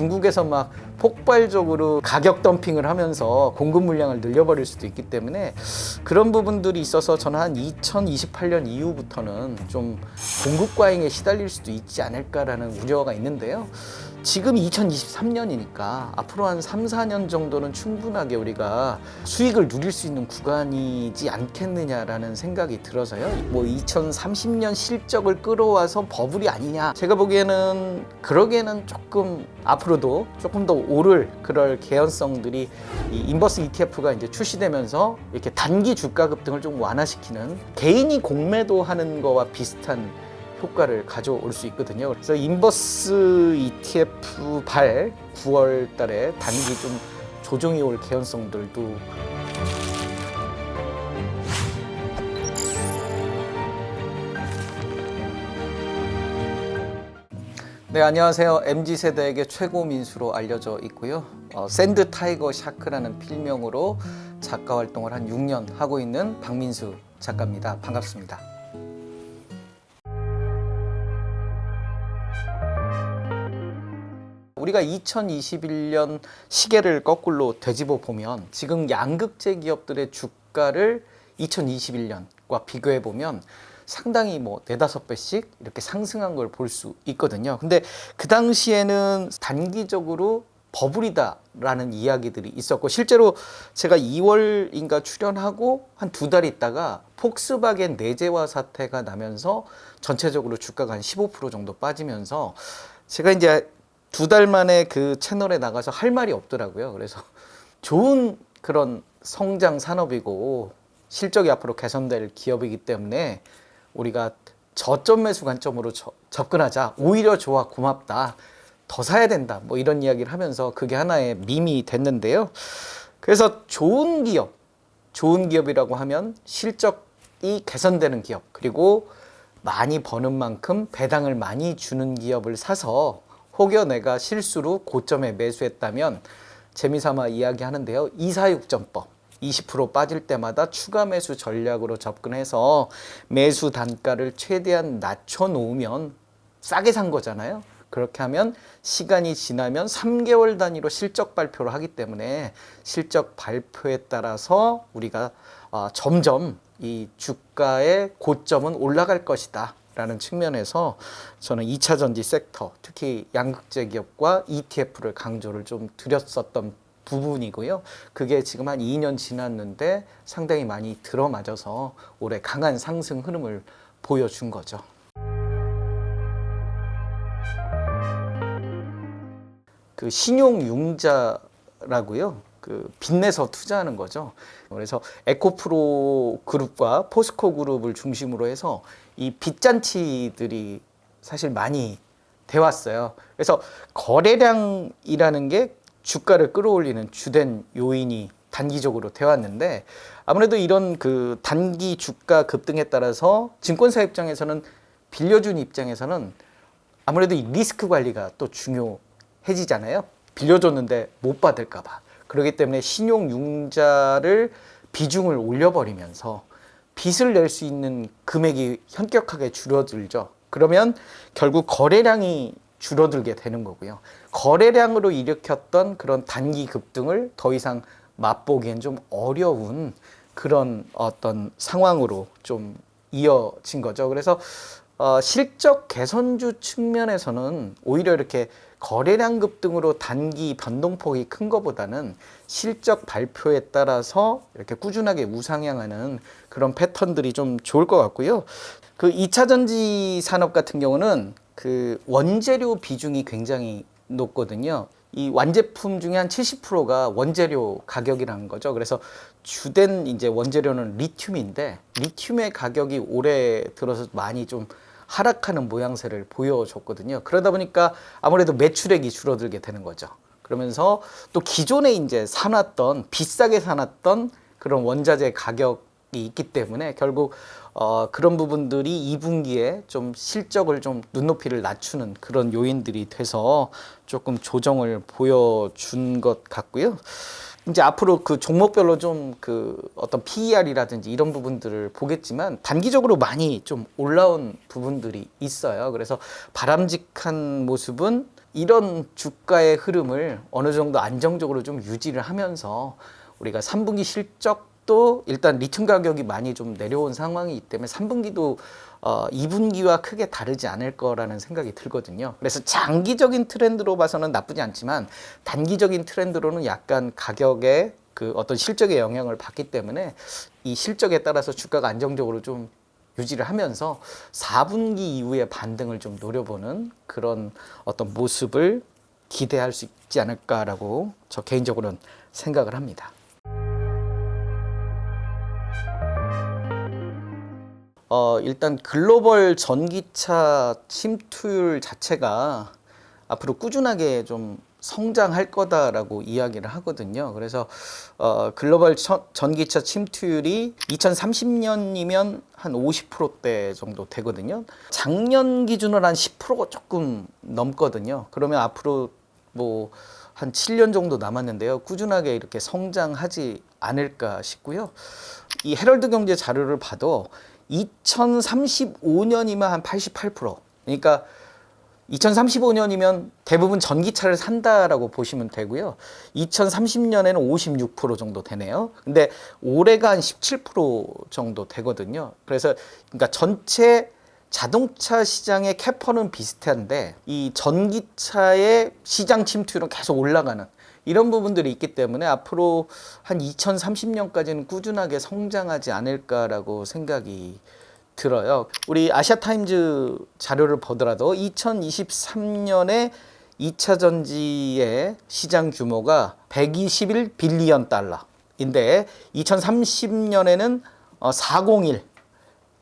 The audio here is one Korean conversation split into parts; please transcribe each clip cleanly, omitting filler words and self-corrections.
중국에서 막 폭발적으로 가격 덤핑을 하면서 공급 물량을 늘려버릴 수도 있기 때문에 그런 부분들이 있어서 저는 한 2028년 이후부터는 좀 공급 과잉에 시달릴 수도 있지 않을까라는 우려가 있는데요. 지금 2023년이니까 앞으로 한 3, 4년 정도는 충분하게 우리가 수익을 누릴 수 있는 구간이지 않겠느냐라는 생각이 들어서요. 뭐 2030년 실적을 끌어와서 버블이 아니냐. 제가 보기에는 그러기에는 조금 앞으로도 조금 더 오를 그럴 개연성들이 이 인버스 ETF가 이제 출시되면서 이렇게 단기 주가 급등을 좀 완화시키는 개인이 공매도 하는 거와 비슷한 효과를 가져올 수 있거든요. 그래서 인버스 ETF 발 9월 달에 단기 좀 조정이 올 개연성들도 네, 안녕하세요. MZ세대에게 최고 민수로 알려져 있고요. 샌드 타이거 샤크라는 필명으로 작가 활동을 한 6년 하고 있는 박민수 작가입니다. 반갑습니다. 우리가 2021년 시계를 거꾸로 되짚어 보면 지금 양극재 기업들의 주가를 2021년과 비교해 보면 상당히 뭐 4-5배씩 이렇게 상승한 걸 볼 수 있거든요. 근데 그 당시에는 단기적으로 버블이다라는 이야기들이 있었고, 실제로 제가 2월인가 출연하고 한 2달 있다가 폭스바겐 내재화 사태가 나면서 전체적으로 주가가 한 15% 정도 빠지면서 제가 이제 2달 만에 그 채널에 나가서 할 말이 없더라고요. 그래서 좋은 그런 성장 산업이고 실적이 앞으로 개선될 기업이기 때문에 우리가 저점 매수 관점으로 접근하자. 오히려 좋아, 고맙다, 더 사야 된다, 뭐 이런 이야기를 하면서 그게 하나의 밈이 됐는데요. 그래서 좋은 기업이라고 하면 실적이 개선되는 기업, 그리고 많이 버는 만큼 배당을 많이 주는 기업을 사서 혹여 내가 실수로 고점에 매수했다면 재미삼아 이야기하는데요. 246전법 20% 빠질 때마다 추가 매수 전략으로 접근해서 매수 단가를 최대한 낮춰 놓으면 싸게 산 거잖아요. 그렇게 하면 시간이 지나면 3개월 단위로 실적 발표를 하기 때문에 실적 발표에 따라서 우리가 점점 이 주가의 고점은 올라갈 것이다 라는 측면에서 저는 2차 전지 섹터, 특히 양극재 기업과 ETF를 강조를 좀 드렸었던 부분이고요. 그게 지금 한 2년 지났는데 상당히 많이 들어맞아서 올해 강한 상승 흐름을 보여준 거죠. 그 신용융자라고요. 그 빚내서 투자하는 거죠. 그래서 에코프로 그룹과 포스코 그룹을 중심으로 해서 이 빚잔치들이 사실 많이 돼 왔어요. 그래서 거래량이라는 게 주가를 끌어올리는 주된 요인이 단기적으로 돼 왔는데, 아무래도 이런 그 단기 주가 급등에 따라서 증권사 입장에서는, 빌려준 입장에서는 아무래도 이 리스크 관리가 또 중요해지잖아요. 빌려줬는데 못 받을까 봐. 그렇기 때문에 신용융자를 비중을 올려버리면서 빚을 낼 수 있는 금액이 현격하게 줄어들죠. 그러면 결국 거래량이 줄어들게 되는 거고요. 거래량으로 일으켰던 그런 단기 급등을 더 이상 맛보기엔 좀 어려운 그런 어떤 상황으로 좀 이어진 거죠. 그래서 실적 개선주 측면에서는 오히려 이렇게 거래량 급등으로 단기 변동폭이 큰 것보다는 실적 발표에 따라서 이렇게 꾸준하게 우상향하는 그런 패턴들이 좀 좋을 것 같고요. 그 2차 전지 산업 같은 경우는 그 원재료 비중이 굉장히 높거든요. 이 완제품 중에 한 70%가 원재료 가격이라는 거죠. 그래서 주된 이제 원재료는 리튬인데, 리튬의 가격이 올해 들어서 많이 좀 하락하는 모양새를 보여줬거든요. 그러다 보니까 아무래도 매출액이 줄어들게 되는 거죠. 그러면서 또 기존에 이제 사놨던, 비싸게 사놨던 그런 원자재 가격이 있기 때문에 결국 그런 부분들이 2분기에 좀 실적을 좀 눈높이를 낮추는 그런 요인들이 돼서 조금 조정을 보여준 것 같고요. 이제 앞으로 그 종목별로 좀 그 어떤 PER이라든지 이런 부분들을 보겠지만 단기적으로 많이 좀 올라온 부분들이 있어요. 그래서 바람직한 모습은 이런 주가의 흐름을 어느 정도 안정적으로 좀 유지를 하면서 우리가 3분기 실적도 일단 리튬 가격이 많이 좀 내려온 상황이기 때문에 3분기도 2분기와 크게 다르지 않을 거라는 생각이 들거든요. 그래서 장기적인 트렌드로 봐서는 나쁘지 않지만 단기적인 트렌드로는 약간 가격에 그 어떤 실적의 영향을 받기 때문에 이 실적에 따라서 주가가 안정적으로 좀 유지를 하면서 4분기 이후의 반등을 좀 노려보는 그런 어떤 모습을 기대할 수 있지 않을까라고 저 개인적으로는 생각을 합니다. 일단 글로벌 전기차 침투율 자체가 앞으로 꾸준하게 좀 성장할 거다라고 이야기를 하거든요. 그래서 글로벌 전기차 침투율이 2030년이면 한 50%대 정도 되거든요. 작년 기준으로 한 10%가 조금 넘거든요. 그러면 앞으로 뭐 한 7년 정도 남았는데요. 꾸준하게 이렇게 성장하지 않을까 싶고요. 이 헤럴드 경제 자료를 봐도 2035년이면 한 88%. 그러니까 2035년이면 대부분 전기차를 산다라고 보시면 되고요. 2030년에는 56% 정도 되네요. 근데 올해가 한 17% 정도 되거든요. 그래서 그러니까 전체 자동차 시장의 캐퍼는 비슷한데 이 전기차의 시장 침투율은 계속 올라가는 이런 부분들이 있기 때문에 앞으로 한 2030년까지는 꾸준하게 성장하지 않을까라고 생각이 들어요. 우리 아시아타임즈 자료를 보더라도 2023년에 2차 전지의 시장 규모가 121 빌리언 달러인데 2030년에는 401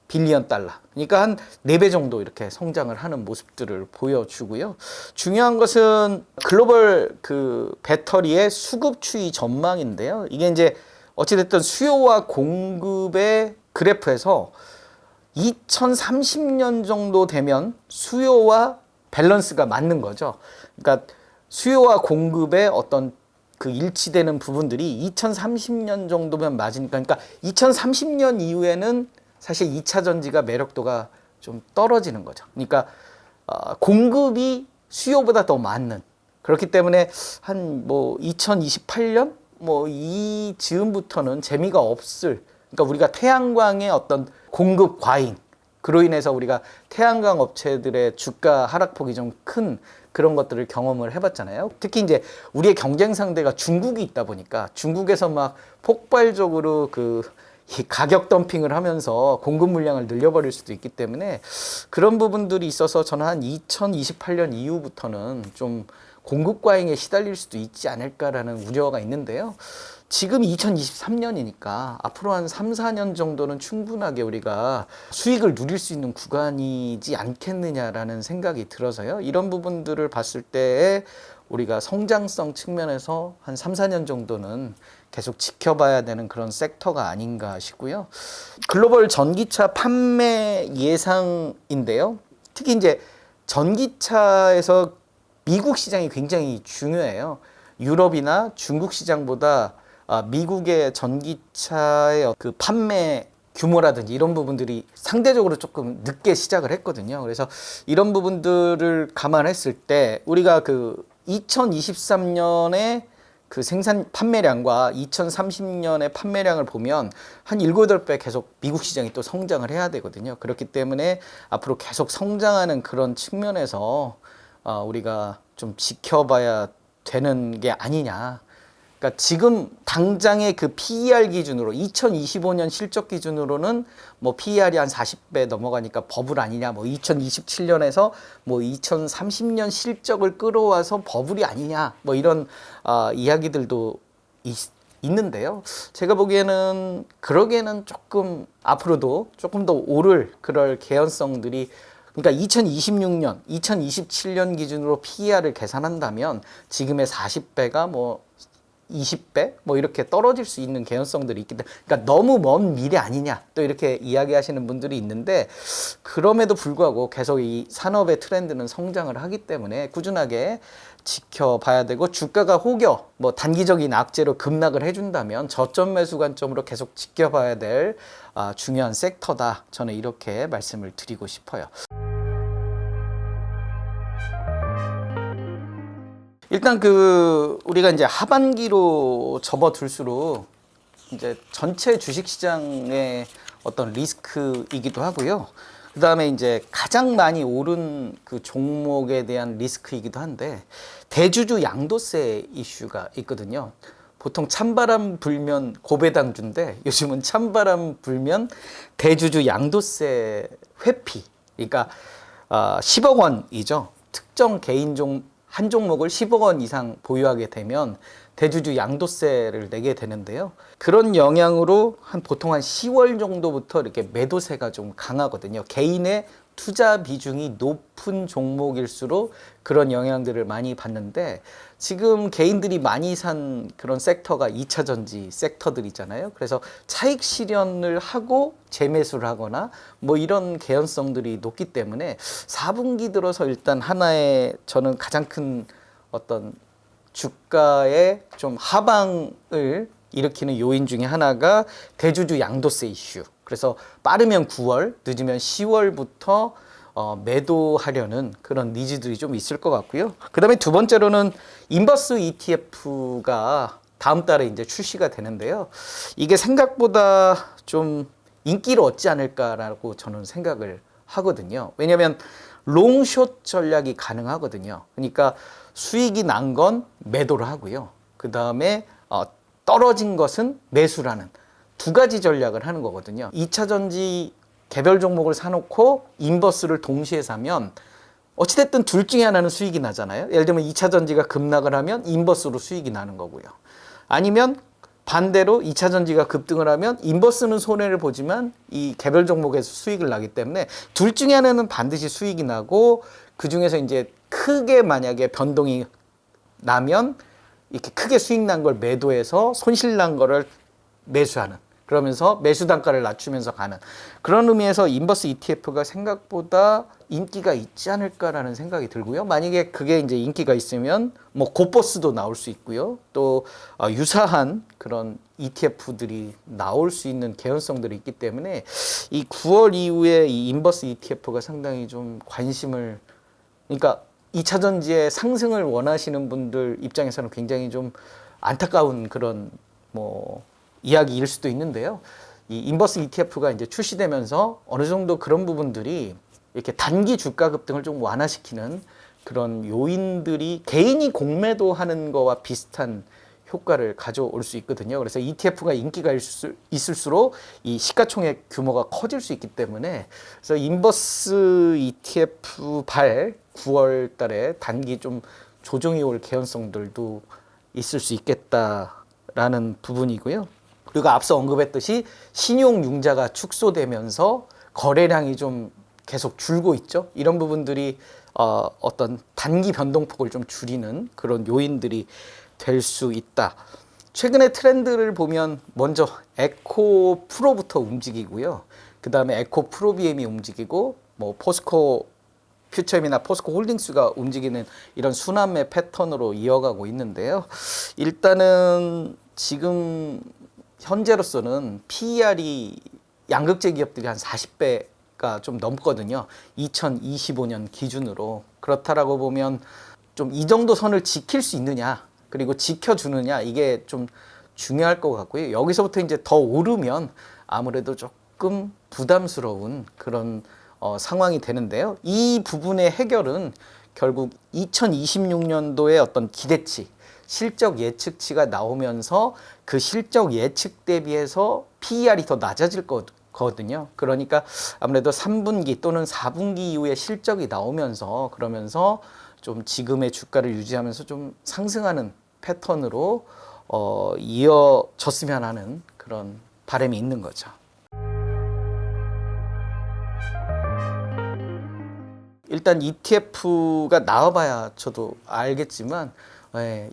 빌리언 달러. 그러니까 한 4배 정도 이렇게 성장을 하는 모습들을 보여주고요. 중요한 것은 글로벌 그 배터리의 수급 추이 전망인데요. 이게 이제 어찌됐든 수요와 공급의 그래프에서 2030년 정도 되면 수요와 밸런스가 맞는 거죠. 그러니까 수요와 공급의 어떤 그 일치되는 부분들이 2030년 정도면 맞으니까, 그러니까 2030년 이후에는 사실 2차 전지가 매력도가 좀 떨어지는 거죠. 그러니까 공급이 수요보다 더 많은, 그렇기 때문에 한 뭐 2028년 뭐 이 즈음부터는 재미가 없을, 그러니까 우리가 태양광의 어떤 공급 과잉, 그로 인해서 우리가 태양광 업체들의 주가 하락폭이 좀 큰 그런 것들을 경험을 해봤잖아요. 특히 이제 우리의 경쟁 상대가 중국이 있다 보니까 중국에서 막 폭발적으로 이 가격 덤핑을 하면서 공급 물량을 늘려버릴 수도 있기 때문에 그런 부분들이 있어서 저는 한 2028년 이후부터는 좀 공급 과잉에 시달릴 수도 있지 않을까라는 우려가 있는데요. 지금 2023년이니까 앞으로 한 3, 4년 정도는 충분하게 우리가 수익을 누릴 수 있는 구간이지 않겠느냐라는 생각이 들어서요. 이런 부분들을 봤을 때 우리가 성장성 측면에서 한 3, 4년 정도는 계속 지켜봐야 되는 그런 섹터가 아닌가 싶고요. 글로벌 전기차 판매 예상인데요. 특히 이제 전기차에서 미국 시장이 굉장히 중요해요. 유럽이나 중국 시장보다 미국의 전기차의 그 판매 규모라든지 이런 부분들이 상대적으로 조금 늦게 시작을 했거든요. 그래서 이런 부분들을 감안했을 때 우리가 그 2023년에 그 생산 판매량과 2030년의 판매량을 보면 한 7, 8배 계속 미국 시장이 또 성장을 해야 되거든요. 그렇기 때문에 앞으로 계속 성장하는 그런 측면에서 우리가 좀 지켜봐야 되는 게 아니냐. 그러니까 지금 당장의 그 PER 기준으로 2025년 실적 기준으로는 뭐 PER이 한 40배 넘어가니까 버블 아니냐, 뭐 2027년에서 뭐 2030년 실적을 끌어와서 버블이 아니냐, 뭐 이런 이야기들도 있는데요. 제가 보기에는 그러기에는 조금 앞으로도 조금 더 오를 그럴 개연성들이, 그러니까 2026년, 2027년 기준으로 PER을 계산한다면 지금의 40배가 뭐 20배 뭐 이렇게 떨어질 수 있는 개연성들이 있기 때문에, 그러니까 너무 먼 미래 아니냐 또 이렇게 이야기하시는 분들이 있는데, 그럼에도 불구하고 계속 이 산업의 트렌드는 성장을 하기 때문에 꾸준하게 지켜봐야 되고, 주가가 혹여 뭐 단기적인 악재로 급락을 해준다면 저점 매수 관점으로 계속 지켜봐야 될 중요한 섹터다, 저는 이렇게 말씀을 드리고 싶어요. 일단 우리가 이제 하반기로 접어들수록 이제 전체 주식시장의 어떤 리스크이기도 하고요. 그 다음에 이제 가장 많이 오른 그 종목에 대한 리스크이기도 한데, 대주주 양도세 이슈가 있거든요. 보통 찬바람 불면 고배당주인데, 요즘은 찬바람 불면 대주주 양도세 회피. 그러니까 10억 원이죠. 특정 한 종목을 10억 원 이상 보유하게 되면 대주주 양도세를 내게 되는데요. 그런 영향으로 보통 한 10월 정도부터 이렇게 매도세가 좀 강하거든요. 개인의 투자 비중이 높은 종목일수록 그런 영향들을 많이 받는데, 지금 개인들이 많이 산 그런 섹터가 2차 전지 섹터들이잖아요. 그래서 차익 실현을 하고 재매수를 하거나 뭐 이런 개연성들이 높기 때문에 4분기 들어서 일단 하나의 저는 가장 큰 어떤 주가의 좀 하방을 일으키는 요인 중에 하나가 대주주 양도세 이슈. 그래서 빠르면 9월, 늦으면 10월부터 매도하려는 그런 니즈들이 좀 있을 것 같고요. 그 다음에 두 번째로는 인버스 ETF가 다음 달에 이제 출시가 되는데요. 이게 생각보다 좀 인기를 얻지 않을까라고 저는 생각을 하거든요. 왜냐하면 롱숏 전략이 가능하거든요. 그러니까 수익이 난 건 매도를 하고요. 그 다음에 떨어진 것은 매수를 하는 두 가지 전략을 하는 거거든요. 2차 전지 개별 종목을 사놓고 인버스를 동시에 사면 어찌됐든 둘 중에 하나는 수익이 나잖아요. 예를 들면 2차 전지가 급락을 하면 인버스로 수익이 나는 거고요. 아니면 반대로 2차 전지가 급등을 하면 인버스는 손해를 보지만 이 개별 종목에서 수익을 나기 때문에 둘 중에 하나는 반드시 수익이 나고, 그 중에서 이제 크게 만약에 변동이 나면 이렇게 크게 수익 난 걸 매도해서 손실 난 거를 매수하는, 그러면서 매수 단가를 낮추면서 가는 그런 의미에서 인버스 ETF가 생각보다 인기가 있지 않을까라는 생각이 들고요. 만약에 그게 이제 인기가 있으면 뭐 고버스도 나올 수 있고요. 또 유사한 그런 ETF들이 나올 수 있는 개연성들이 있기 때문에 이 9월 이후에 이 인버스 ETF가 상당히 좀 관심을, 그러니까 2차 전지의 상승을 원하시는 분들 입장에서는 굉장히 좀 안타까운 그런 뭐 이야기일 수도 있는데요. 이 인버스 ETF가 이제 출시되면서 어느 정도 그런 부분들이 이렇게 단기 주가 급등을 좀 완화시키는 그런 요인들이 개인이 공매도하는 거와 비슷한 효과를 가져올 수 있거든요. 그래서 ETF가 인기가 있을수록 이 시가총액 규모가 커질 수 있기 때문에, 그래서 인버스 ETF 9월 달에 단기 좀 조정이 올 개연성들도 있을 수 있겠다라는 부분이고요. 그리고 앞서 언급했듯이 신용융자가 축소되면서 거래량이 좀 계속 줄고 있죠. 이런 부분들이 어떤 단기 변동폭을 좀 줄이는 그런 요인들이 될 수 있다. 최근의 트렌드를 보면 먼저 에코 프로부터 움직이고요. 그 다음에 에코 프로비엠이 움직이고 뭐 포스코 퓨처엠이나 포스코 홀딩스가 움직이는 이런 순환매 패턴으로 이어가고 있는데요. 일단은 지금 현재로서는 PER이 양극재 기업들이 한 40배가 좀 넘거든요. 2025년 기준으로. 그렇다라고 보면 좀 이 정도 선을 지킬 수 있느냐, 그리고 지켜주느냐, 이게 좀 중요할 것 같고요. 여기서부터 이제 더 오르면 아무래도 조금 부담스러운 그런 상황이 되는데요. 이 부분의 해결은 결국 2026년도에 어떤 기대치, 실적 예측치가 나오면서 그 실적 예측 대비해서 PER이 더 낮아질 거거든요. 그러니까 아무래도 3분기 또는 4분기 이후에 실적이 나오면서, 그러면서 좀 지금의 주가를 유지하면서 좀 상승하는 패턴으로 이어졌으면 하는 그런 바람이 있는 거죠. 일단 ETF가 나와봐야 저도 알겠지만,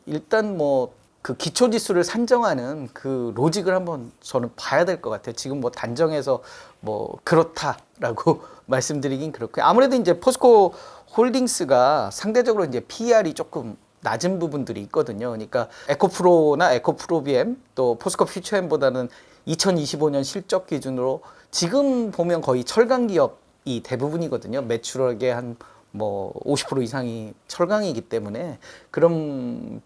일단 뭐 그 기초 지수를 산정하는 그 로직을 한번 저는 봐야 될 것 같아요. 지금 뭐 단정해서 뭐 그렇다라고 말씀드리긴 그렇고요. 아무래도 이제 포스코 홀딩스가 상대적으로 이제 PER이 조금 낮은 부분들이 있거든요. 그러니까 에코프로나 에코프로비엠 또 포스코 퓨처엠보다는 2025년 실적 기준으로 지금 보면 거의 철강 기업이 대부분이거든요. 매출액의 한 뭐 50% 이상이 철강이기 때문에 그런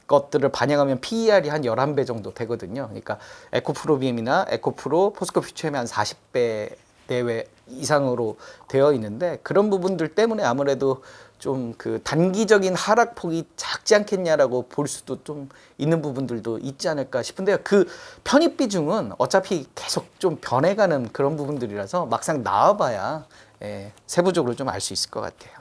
것들을 반영하면 PER이 한 11배 정도 되거든요. 그러니까 에코프로비엠이나 에코프로, 포스코 퓨처엠이 한 40배 내외 이상으로 되어 있는데 그런 부분들 때문에 아무래도 좀 그 단기적인 하락폭이 작지 않겠냐라고 볼 수도 좀 있는 부분들도 있지 않을까 싶은데요. 그 편입 비중은 어차피 계속 좀 변해가는 그런 부분들이라서 막상 나와봐야 세부적으로 좀 알 수 있을 것 같아요.